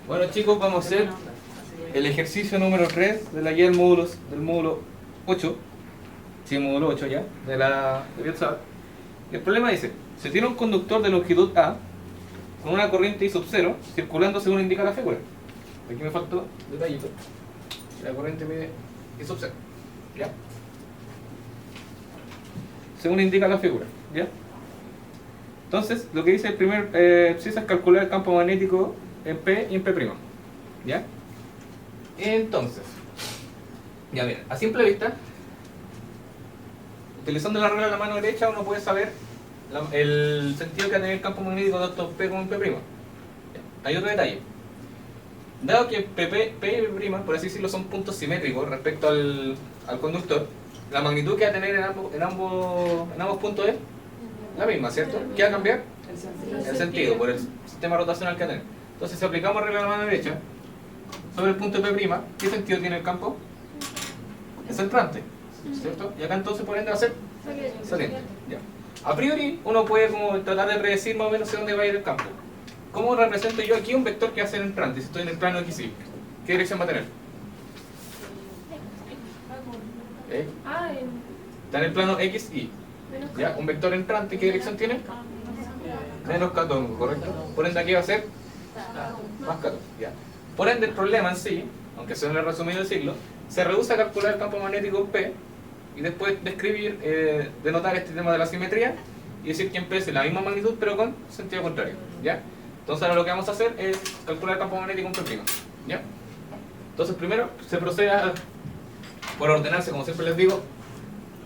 Bueno chicos, vamos a hacer el ejercicio número 3 de la guía del módulo 8. Sí, módulo 8 ya, de Bielsa. El problema dice, se tiene un conductor de longitud A con una corriente I sub 0 circulando según indica la figura. Aquí me faltó detallito. La corriente mide I sub 0, ¿ya? Según indica la figura, ¿ya? Entonces, lo que dice el primer ejercicio es calcular el campo magnético en P y en P', ¿ya? Entonces, ya bien, a simple vista, utilizando la regla de la mano derecha, uno puede saber el sentido que va a tener el campo magnético tanto en P como en P'. ¿Ya? Hay otro detalle. Dado que P y P', por así decirlo, son puntos simétricos respecto al conductor, la magnitud que va a tener en ambos puntos es la misma, ¿cierto? ¿Qué va a cambiar? El sentido, por el sistema rotacional que va a tener. Entonces, si aplicamos regla de la mano derecha sobre el punto P', ¿qué sentido tiene el campo? Es entrante, ¿cierto? Y acá entonces por ende va a ser saliente. Ya. A priori, uno puede como tratar de predecir más o menos hacia dónde va a ir el campo. ¿Cómo represento yo aquí un vector que va a ser entrante? Si estoy en el plano XY, ¿qué dirección va a tener? Está en el plano XY. ¿Ya? Un vector entrante, ¿qué dirección tiene? Menos 14, ¿correcto? Por ende aquí va a ser más 14. ¿Ya? Por ende el problema en sí, aunque suene resumido decirlo, se reduce a calcular el campo magnético en P y después describir, denotar este tema de la simetría y decir que en P es la misma magnitud pero con sentido contrario. ¿Ya? Entonces ahora lo que vamos a hacer es calcular el campo magnético en P'. ¿Ya? Entonces primero se procede por ordenarse, como siempre les digo,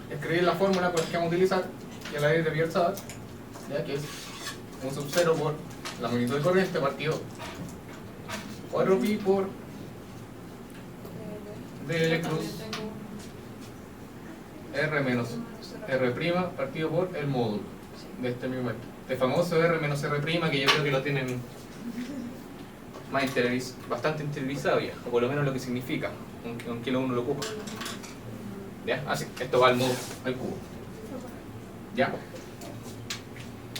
escribir la fórmula que vamos a utilizar, que es la ley de Biot-Savart, ¿ya? Que es 1 sub 0 por la magnitud de corriente partido 4pi por dl cruz r menos r' partido por el módulo de este mismo vector. Este famoso r menos r', que yo creo que lo tienen más bastante interiorizado ya, o por lo menos lo que significa, aunque uno lo ocupa. ¿Ya? Así, esto va al módulo, al cubo. ¿Ya?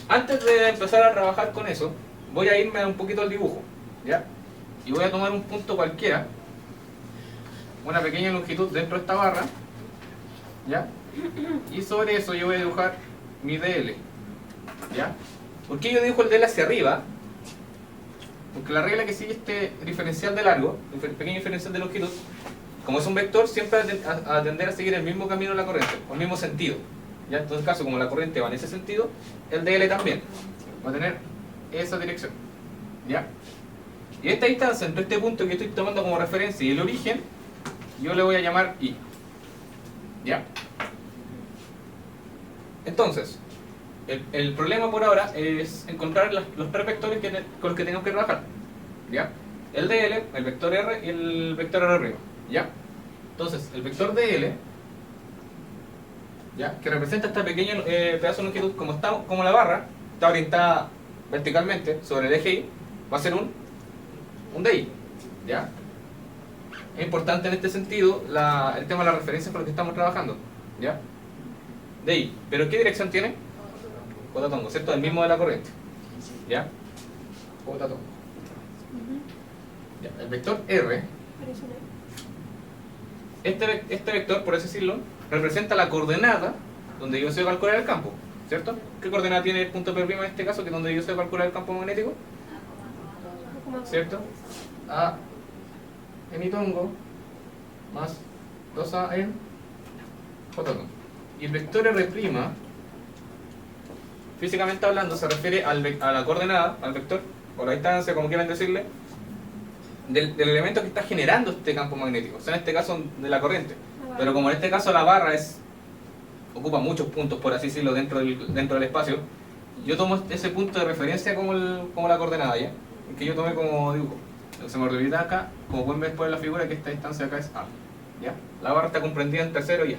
Antes de empezar a trabajar con eso, voy a irme un poquito al dibujo, ¿ya? Y voy a tomar un punto cualquiera, una pequeña longitud dentro de esta barra, ¿ya? Y sobre eso yo voy a dibujar mi DL, ¿ya? ¿Por qué yo dibujo el DL hacia arriba? Porque la regla que sigue este diferencial de largo, el pequeño diferencial de longitud, como es un vector, siempre va a tender a seguir el mismo camino de la corriente, o el mismo sentido. ¿Ya? En todo caso, como la corriente va en ese sentido, el DL también va a tener esa dirección. ¿Ya? Y esta distancia entre este punto que estoy tomando como referencia y el origen, yo le voy a llamar I. ¿Ya? Entonces, el problema por ahora es encontrar los tres vectores con los que tenemos que trabajar. ¿Ya? El DL, el vector R y el vector R'. ¿Ya? Entonces, el vector DL, ¿ya? Que representa este pequeño pedazo de longitud, como la barra está orientada verticalmente sobre el eje Y, va a ser un DI. ¿Ya? Es importante en este sentido el tema de la referencia con lo que estamos trabajando. ¿Ya? DI. ¿Pero qué dirección tiene? J-tongo, ¿cierto? El mismo de la corriente. ¿Ya? J-tongo. ¿Ya? El vector R, este vector, por así decirlo, representa la coordenada donde yo sé calcular el campo, ¿cierto? ¿Qué coordenada tiene el punto P' en este caso, que es donde yo sé calcular el campo magnético? ¿Cierto? A en I-tongo más 2A en J-tongo. Y el vector R', físicamente hablando, se refiere a la coordenada, al vector, o la distancia, como quieran decirle, del elemento que está generando este campo magnético, o sea, en este caso de la corriente. Pero como en este caso la barra ocupa muchos puntos, por así decirlo, dentro del espacio, yo tomo ese punto de referencia como la coordenada, ¿ya? Que yo tomé como dibujo. Se me olvida acá, como pueden ver después en la figura, que esta distancia acá es A, ¿ya? La barra está comprendida entre 0 y A.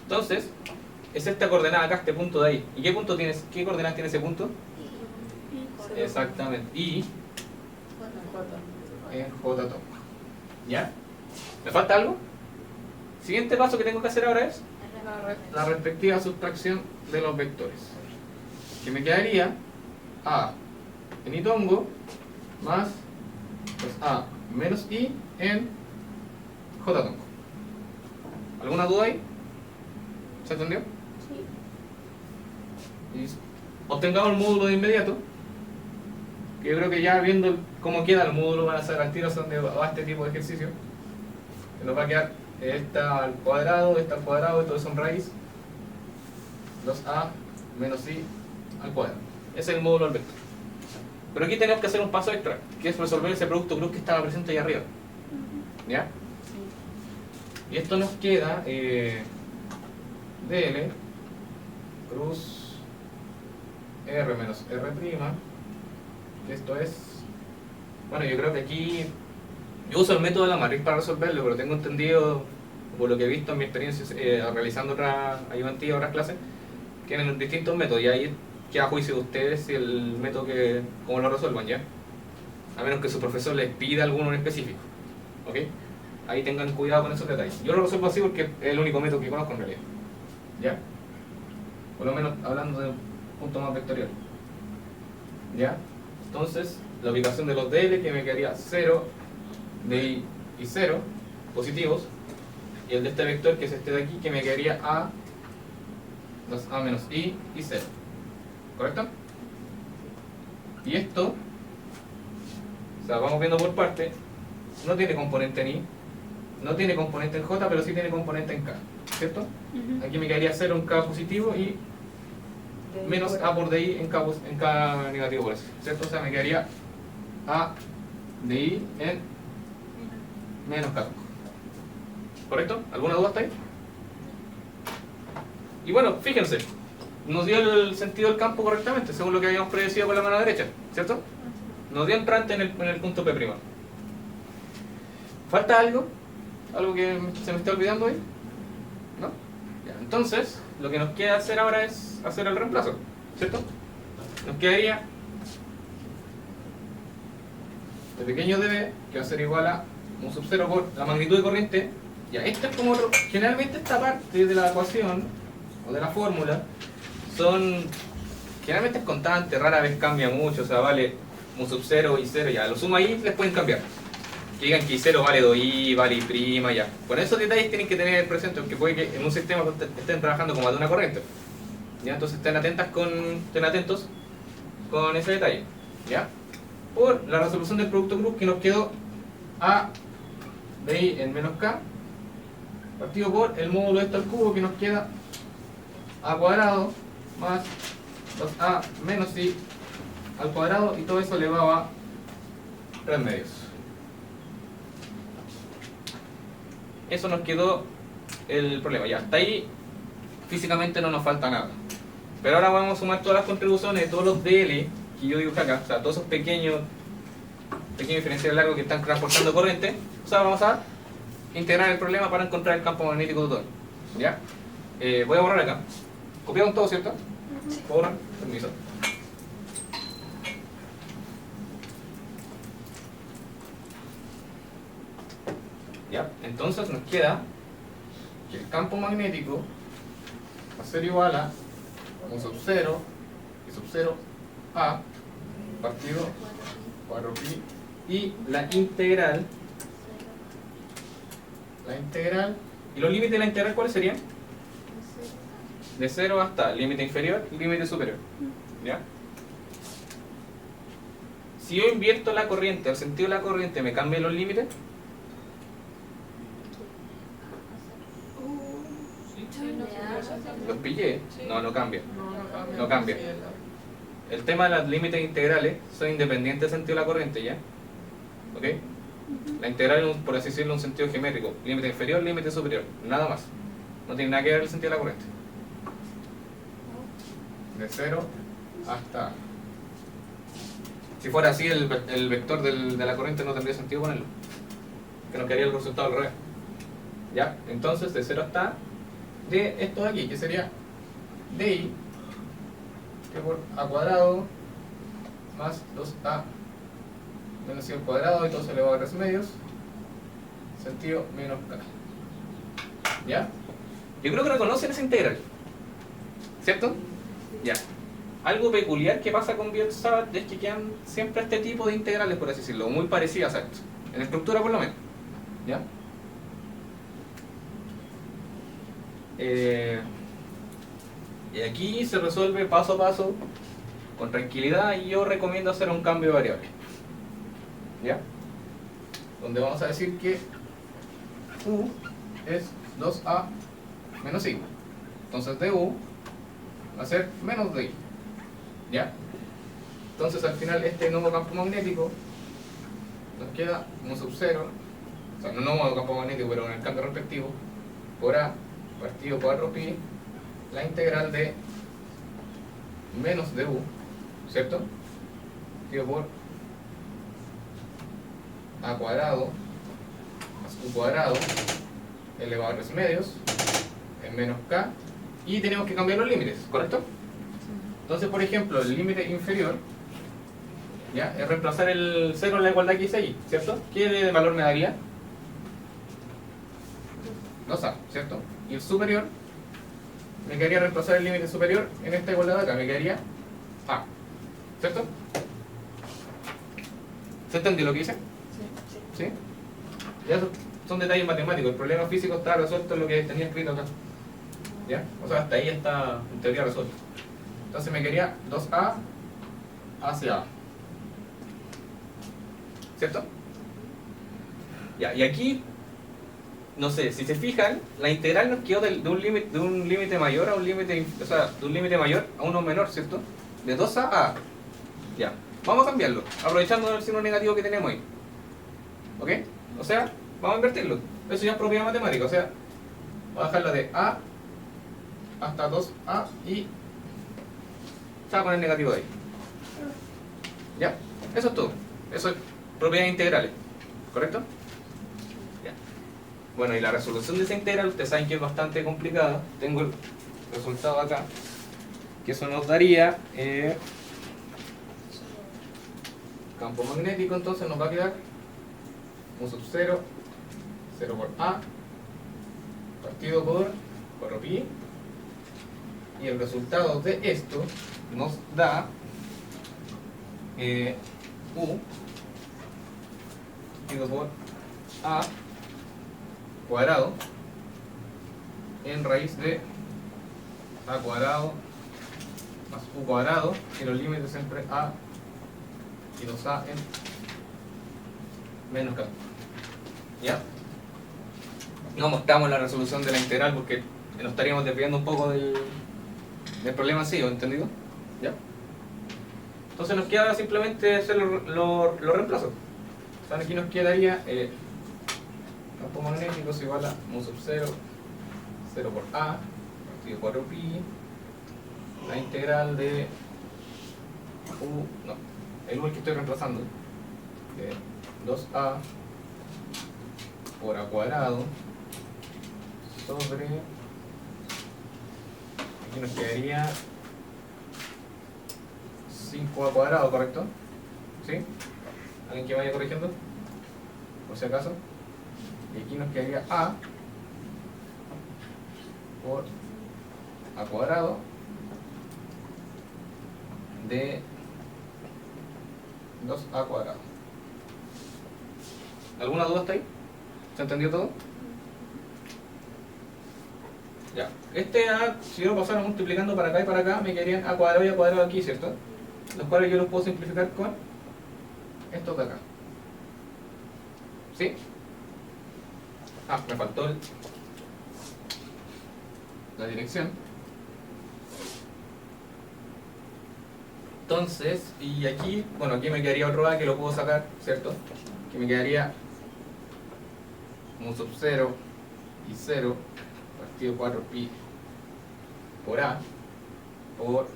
Entonces, es esta coordenada acá, este punto de ahí. ¿Y qué coordenadas tiene ese punto? Exactamente. Y en J-tongo. ¿Ya? ¿Me falta algo? Siguiente paso que tengo que hacer ahora es la respectiva sustracción de los vectores. Que me quedaría A en I-tongo más 2A menos I en J tronco. ¿Alguna duda ahí? ¿Se entendió? Sí. Y obtengamos el módulo de inmediato, que yo creo que ya viendo cómo queda el módulo van a saber al tiro hacia dónde va este tipo de ejercicio. Que nos va a quedar esta al cuadrado, esta al cuadrado, y todo eso en raíz. 2A menos I al cuadrado. Ese es el módulo del vector. Pero aquí tenemos que hacer un paso extra, que es resolver ese producto cruz que estaba presente ahí arriba. ¿Ya? Sí. Y esto nos queda DL cruz R menos R', que esto es... Bueno, yo creo que aquí... Yo uso el método de la matriz para resolverlo, pero tengo entendido, por lo que he visto en mi experiencia realizando otras ayudantías, otras clases, que tienen distintos métodos, y ahí queda a juicio de ustedes si el método que... cómo lo resuelvan, ¿ya? A menos que su profesor les pida alguno en específico, ¿ok? Ahí tengan cuidado con esos detalles. Yo lo resuelvo así porque es el único método que conozco en realidad, ¿ya? Por lo menos hablando de un punto más vectorial, ¿ya? Entonces, la ubicación de los DL que me quedaría 0, DI y 0 positivos, y el de este vector que es este de aquí que me quedaría A, 2A menos I y 0, ¿correcto? Y esto, o sea, vamos viendo por parte, no tiene componente en I, no tiene componente en J, pero sí tiene componente en K, ¿cierto? Aquí me quedaría 0 en K positivo y menos A por DI en K negativo por eso, ¿cierto? O sea, me quedaría A DI en menos K. ¿Correcto? ¿Alguna duda hasta ahí? Y bueno, fíjense, nos dio el sentido del campo correctamente, según lo que habíamos predecido con la mano derecha, ¿cierto? Nos dio entrante en el punto P'. ¿Falta algo? ¿Algo que se me está olvidando ahí? ¿No? Ya, entonces, lo que nos queda hacer ahora es hacer el reemplazo, ¿cierto? Nos quedaría el pequeño dB, que va a ser igual a mu sub 0 por la magnitud de corriente. Ya, esta es como generalmente esta parte de la ecuación o de la fórmula generalmente es constante, rara vez cambia mucho, o sea, vale mu sub 0 y 0, ya, lo sumo ahí, les pueden cambiar. Que digan que I0 vale 2i, vale I', ya. Con esos detalles tienen que tener presente, porque puede que en un sistema estén trabajando con más de una corriente. ¿Ya? Entonces estén atentos con ese detalle. ¿Ya? Por la resolución del producto cruz que nos quedó A de I en menos K, partido por el módulo de esto al cubo que nos queda A cuadrado más 2A menos I al cuadrado, y todo eso elevado a 3 medios. Eso nos quedó el problema. Ya, hasta ahí físicamente no nos falta nada. Pero ahora vamos a sumar todas las contribuciones de todos los DL que yo dibujé acá, o sea, todos esos pequeños diferenciales largos que están transportando corriente. O sea, vamos a integrar el problema para encontrar el campo magnético total. ¿Ya? Voy a borrar acá. Copiaron todo, ¿cierto? Borran, permiso. ¿Ya? Entonces nos queda que el campo magnético va a ser igual a mu sub 0 y sub 0 A partido 4pi, y la integral y los límites de la integral, ¿cuáles serían? De 0 hasta límite inferior y límite superior. ¿Ya? Si yo invierto la corriente, el sentido de la corriente, ¿me cambian los límites? Los pillé. No, no cambia. No cambia. El tema de los límites integrales son independientes del sentido de la corriente, ¿ya? ¿Ok? La integral es, por así decirlo, un sentido geométrico. Límite inferior, límite superior. Nada más. No tiene nada que ver el sentido de la corriente. De 0 hasta... Si fuera así, el vector de la corriente no tendría sentido ponerlo, que nos quedaría el resultado al revés. ¿Ya? Entonces, de 0 hasta de esto de aquí, que sería DI, que por A cuadrado más 2A menos I al cuadrado, y todo se elevado a 3 medios, sentido menos K. ¿Ya? Yo creo que reconocen esa integral, ¿cierto? Ya. algo peculiar que pasa con Biot-Savart es que quedan siempre este tipo de integrales, por así decirlo, muy parecidas a esto, en estructura por lo menos. ¿Ya? Y aquí se resuelve paso a paso, con tranquilidad, y yo recomiendo hacer un cambio de variable. ¿Ya? Donde vamos a decir que U es 2A menos sigma. Entonces du va a ser menos di. ¿Ya? Entonces al final este nuevo campo magnético nos queda mu sub 0, o sea, no nuevo campo magnético, pero en el cambio respectivo, por A partido 4pi, la integral de menos du, ¿cierto? Partido por A cuadrado más U cuadrado elevado a 3 medios en menos K, y tenemos que cambiar los límites, ¿correcto? Entonces, por ejemplo, el límite inferior, ¿ya?, es reemplazar el 0 en la igualdad que hice ahí, ¿cierto? ¿Qué de valor me daría? 2A, ¿cierto? Y el superior, me quedaría reemplazar el límite superior en esta igualdad de acá, me quedaría A, ¿cierto? ¿Se entendió lo que hice? Sí. ¿Sí? Ya son detalles matemáticos, el problema físico está resuelto en lo que tenía escrito acá. ¿Ya? O sea, hasta ahí está en teoría resuelto. Entonces me quedaría 2A hacia A, ¿cierto? Ya, y aquí, no sé, si se fijan, la integral nos quedó de un límite mayor a un límite, o sea, de un límite mayor a uno menor, ¿cierto? De 2A a A. Ya, vamos a cambiarlo, aprovechando el signo negativo que tenemos ahí. ¿Ok? O sea, vamos a invertirlo. Eso ya es propiedad matemática, o sea, voy a dejarla de A hasta 2A y se va a poner negativo de ahí. ¿Ya? Eso es todo. Eso es propiedades integrales. ¿Correcto? Ya. Bueno, y la resolución de esa integral, ustedes saben que es bastante complicada. Tengo el resultado acá. Que eso nos daría campo magnético, entonces nos va a quedar mu sub 0, 0 por A, partido por pi. Y el resultado de esto nos da U partido por A cuadrado en raíz de A cuadrado más U cuadrado, y los límites siempre A y 2A en menos K. ¿Ya? No mostramos la resolución de la integral porque nos estaríamos desviando un poco del problema, ¿sí? ¿Entendido? ¿Ya? Entonces nos queda simplemente hacer los reemplazos. O sea, aquí nos quedaría campo magnético es igual a mu sub 0, 0 por A, partido 4pi, la integral de U, no, el U es que estoy reemplazando, de 2A por A cuadrado sobre, aquí nos quedaría 5A cuadrado, ¿correcto? ¿Sí? ¿Alguien que vaya corrigiendo? Por si acaso. Y aquí nos quedaría A por A cuadrado de 2A cuadrado. ¿Alguna duda hasta ahí? ¿Se entendió todo? Ya. Este A, si yo lo pasara multiplicando para acá y para acá, me quedarían A cuadrado y A cuadrado aquí, ¿cierto? Los cuales yo los puedo simplificar con estos de acá. ¿Sí? Ah, me faltó la dirección. Entonces, y aquí, bueno, aquí me quedaría otro A que lo puedo sacar, ¿cierto? Que me quedaría mu sub 0 y 0 partido 4pi por A por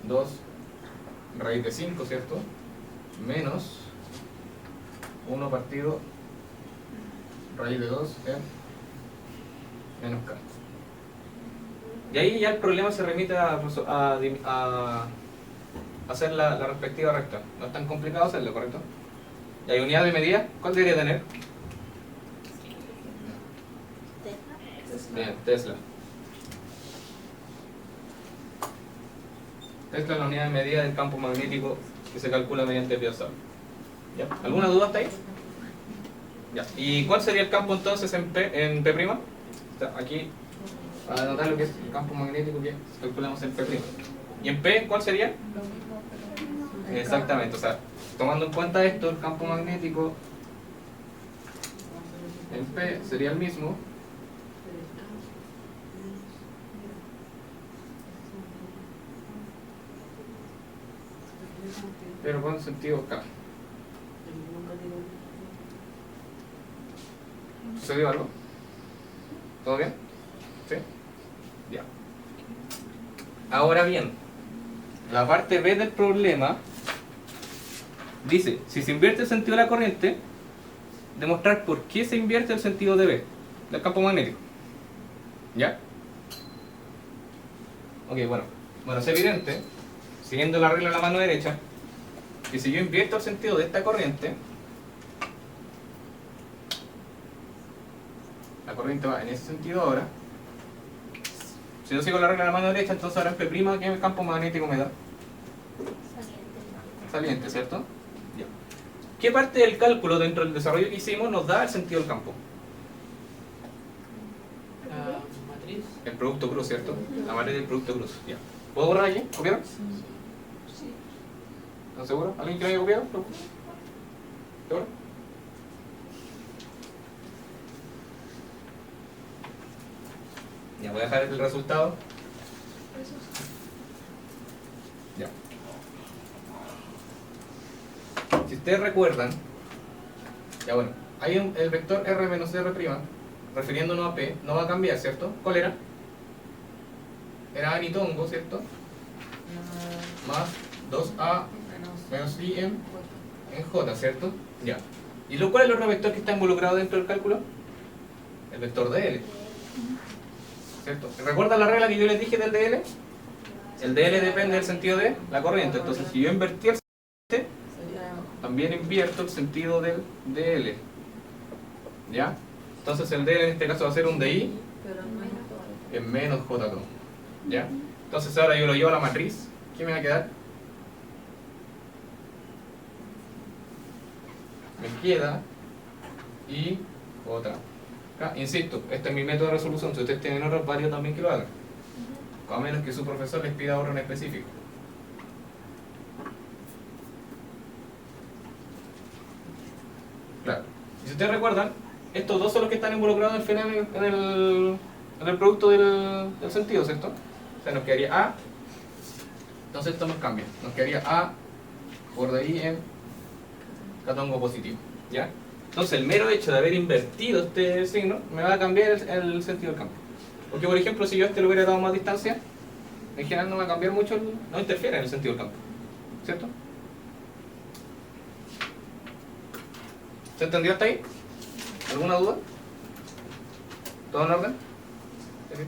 2 raíz de 5, ¿cierto? Menos 1 partido raíz de 2 en menos K. Y ahí ya el problema se remite a hacer la respectiva recta. No es tan complicado hacerlo, ¿correcto? ¿Y hay unidad de medida? ¿Cuál debería tener? Bien, Tesla. Esta es la unidad de medida del campo magnético que se calcula mediante el Biot-Savart. ¿Ya? ¿Alguna duda hasta ahí? Ya. ¿Y cuál sería el campo entonces en P'? Está aquí, para anotar lo que es el campo magnético que calculamos en P'. ¿Y en P cuál sería? Lo mismo, pero Exactamente, o sea, tomando en cuenta esto, el campo magnético en P sería el mismo, pero con sentido K. ¿Sucedió algo? ¿Todo bien? ¿Sí? Ya. Ahora bien, la parte B del problema dice, si se invierte el sentido de la corriente, demostrar por qué se invierte el sentido de B, del campo magnético. ¿Ya? Ok, bueno, es evidente, siguiendo la regla de la mano derecha, que si yo invierto el sentido de esta corriente, la corriente va en ese sentido ahora. Si yo sigo la regla de la mano derecha, entonces ahora en P', ¿qué campo magnético me da? Saliente, ¿cierto? Ya. ¿Qué parte del cálculo dentro del desarrollo que hicimos nos da el sentido del campo? La matriz. El producto cruz, ¿cierto? La matriz del producto cruz. Ya. ¿Puedo borrar aquí? ¿Copiar? ¿Están seguros? ¿Alguien quiere copiar? ¿Seguro? Ya voy a dejar el resultado. Ya. Si ustedes recuerdan, ya bueno, hay el vector R menos R', refiriéndonos a P, no va a cambiar, ¿cierto? ¿Cuál era? Era anitongo, ¿cierto? Más 2A menos I en J, ¿cierto? Ya. ¿Y cuál es el otro vector que está involucrado dentro del cálculo? El vector DL. ¿Cierto? ¿Recuerdan la regla que yo les dije del DL? El DL depende del sentido de la corriente. Entonces, si yo invertí el sentido, también invierto el sentido del DL. ¿Ya? Entonces, el DL en este caso va a ser un DI en menos J2. ¿Ya? Entonces, ahora yo lo llevo a la matriz. ¿Qué me va a quedar? Me queda I J. Insisto, este es mi método de resolución. Si ustedes tienen otros, varios también que lo hagan. A menos que su profesor les pida otro en específico. Claro. Y si ustedes recuerdan, estos dos son los que están involucrados en el fenómeno, en el producto del sentido, ¿cierto? O sea, nos quedaría A. Entonces esto nos cambia. Nos quedaría A por de ahí en catongo positivo. ¿Ya? Entonces el mero hecho de haber invertido este signo me va a cambiar el sentido del campo. Porque por ejemplo, si yo a este le hubiera dado más distancia, en general no va a cambiar mucho, no interfiere en el sentido del campo. ¿Cierto? ¿Se entendió hasta ahí? ¿Alguna duda? ¿Todo en orden? ¿Sí?